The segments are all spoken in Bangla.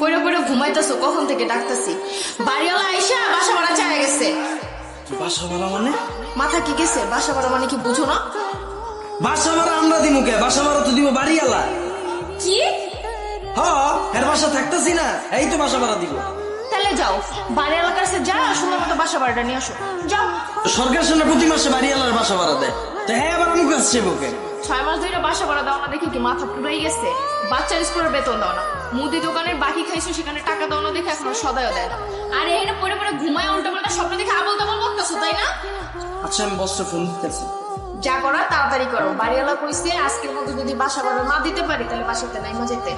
পড়ে পড়ে ঘুমাইতেছো, কখন থেকে ডাকতেছি। বাড়িওয়ালা আইসা বাসা ভাড়া চায় গেছে। বাসা ভাড়া মানে? মাথা কি গেছে? বাসা ভাড়া মানে কি বুঝো না? বাসা ভাড়া আমরা দিব কে? বাসা ভাড়া তো দিব বাড়িওয়ালা। কি? হ্যাঁ, এর বাসা থাকতেছি না, এই তো বাসা ভাড়া দিব। তাহলে যাও, বাড়িওয়ালার কাছে যাও, সুন্দর মতো বাসা ভাড়াটা নিয়ে আসো। যাও। সরকার সামনে প্রতি মাসে বাড়িওয়ালার বাসা ভাড়া দেয়, তো হ্যাঁ আবার আমুক আসছে বুকে। 6 মাস ধরে বাসা ভাড়া দাও না দেখে কি মাথা পুরাই গেছে? বাচ্চার স্কুলের বেতন দাও না, মুদি দোকানের বাকি খাইছো সেখানে টাকা দাও না দেখে এখন সদায়ও দেয় না। আর এখানে পড়ে পড়ে ঘুমায় উল্টা পাল্টা স্বপ্ন দেখে আবল তাবল করতেছো, তাই না? আচ্ছা আমি বসটা ফোন দিতেছি। যা করার তাড়াতাড়ি করো। বাড়িওয়ালা কইছে আজকের মধ্যে যদি বাসা ভাড়া না দিতে পারি তাহলে বাসাতে নাইমা যেতে।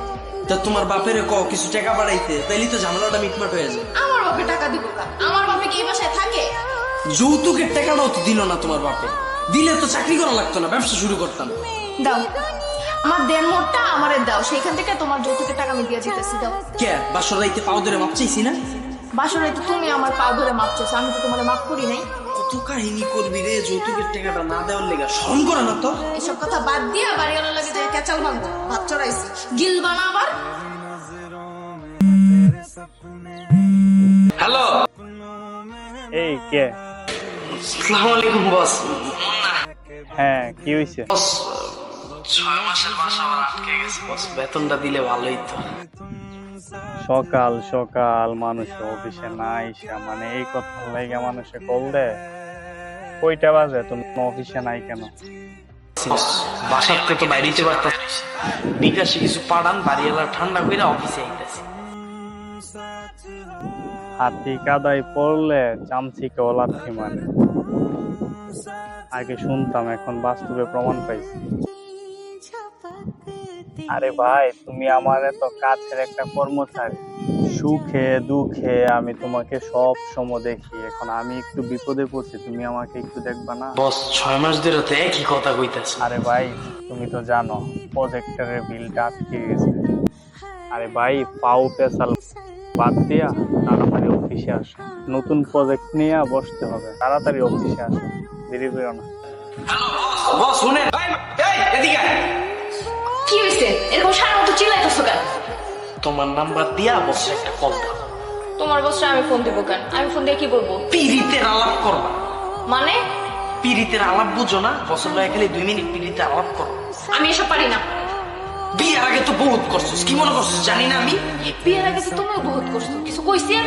তা তোমার বাপের ক কিছু টাকা বাড়াইতে, তাইলে তো ঝামেলাটা মিটমাট হয়ে যায়। আমার বাপে টাকা দিব না, আমার বাপে কি এই বাসায় থাকে? যৌতুকের টাকাটাও তো দিল না তোমার বাপে, দিলে তো চাকরি করা লাগতো না, ব্যবসা শুরু করতাম। দাও, আমার দেন মোটটা আমারে দাও, সেইখান থেকে তোমার যৌতুকের টাকা আমি দিয়ে যেতেছি। দাও। কে বাসর রাইতে পাও ধরে মাপ চাইছি না? বাসরে তো তুমি আমার পা ধরে মাপ চাইছো, আমি তো তোমার মাপ করি নাই। কত কাহিনী করবি রে, যৌতুকের টাকাটা না দেওয়ার লেগা শরম করে না তো? এসব কথা বাদ দিয়া বাড়িওয়ালা লাগে যে ক্যাচাল ভাঙবো, ভাত চড়াইছি, গিলবা না আবার। হ্যালো, এই কে? আসসালামু আলাইকুম বস। হ্যাঁ, কি হয়েছে? বস 6 মাসের বাসা ভাড়া আটকে গেছে বস, বেতনটা দিলে ভালোই তো। সকাল সকাল মানুষ অফিসে না আইসা মানে এই কথা লাগে মানুষে কল দেয়? কয়টা বাজে? তুমি অফিসে নাই কেন? বাসার থেকে তো বাইরেতে পারতাম, বিকাশে কিছু পাঠান, বাড়িওয়ালা ঠান্ডা করে অফিসে আইতেছি। হাতি কাদায় পড়লে চামচিকে লাথি মানে। আগে শুনতাম, এখন বাস্তবে প্রমাণ পাইছি। আরে ভাই, তুমি আমার এত কাছের একটা কর্মচারী, সুখে দুঃখে আমি তোমাকে সব সময় দেখি। এখন আমি একটু বিপদে পড়ছি, তুমি আমাকে একটু দেখবা না? বস 6 মাস ধরে তো একই কথা কইতাছে। আরে ভাই, তুমি তো জানো প্রজেক্টরের বিলটা আটকে গেছে। আরে ভাই, পাও পেশাল বাদ দিয়া তাড়াতাড়ি অফিসে আসো, নতুন প্রজেক্ট নিয়ে বসতে হবে। তাড়াতাড়ি অফিসে আসো, দেরি করো না। বস শুনেন, এই এদিকে আয়। কি হয়েছে? এরকম সারা মতো চিল্লাইতেছো কেন? তোমার নাম্বার দিয়া বস একটা কল দাও। তোমার বসরা আমি ফোন দিব কেন? আমি ফোন দিয়ে কি বলবো? পিরিতের আলাপ করবা। মানে? পিরিতের আলাপ বুঝো না? বছর নয় খালি 2 মিনিট পিরিতে আলাপ করো। আমি এসব পারি না। বিয়ের আগে তো বহুত করছিস, কি মনে করছিস জানি না আমি? বিয়ের আগে তো তুমিও বহুত করছো, কিছু কইছি আমি?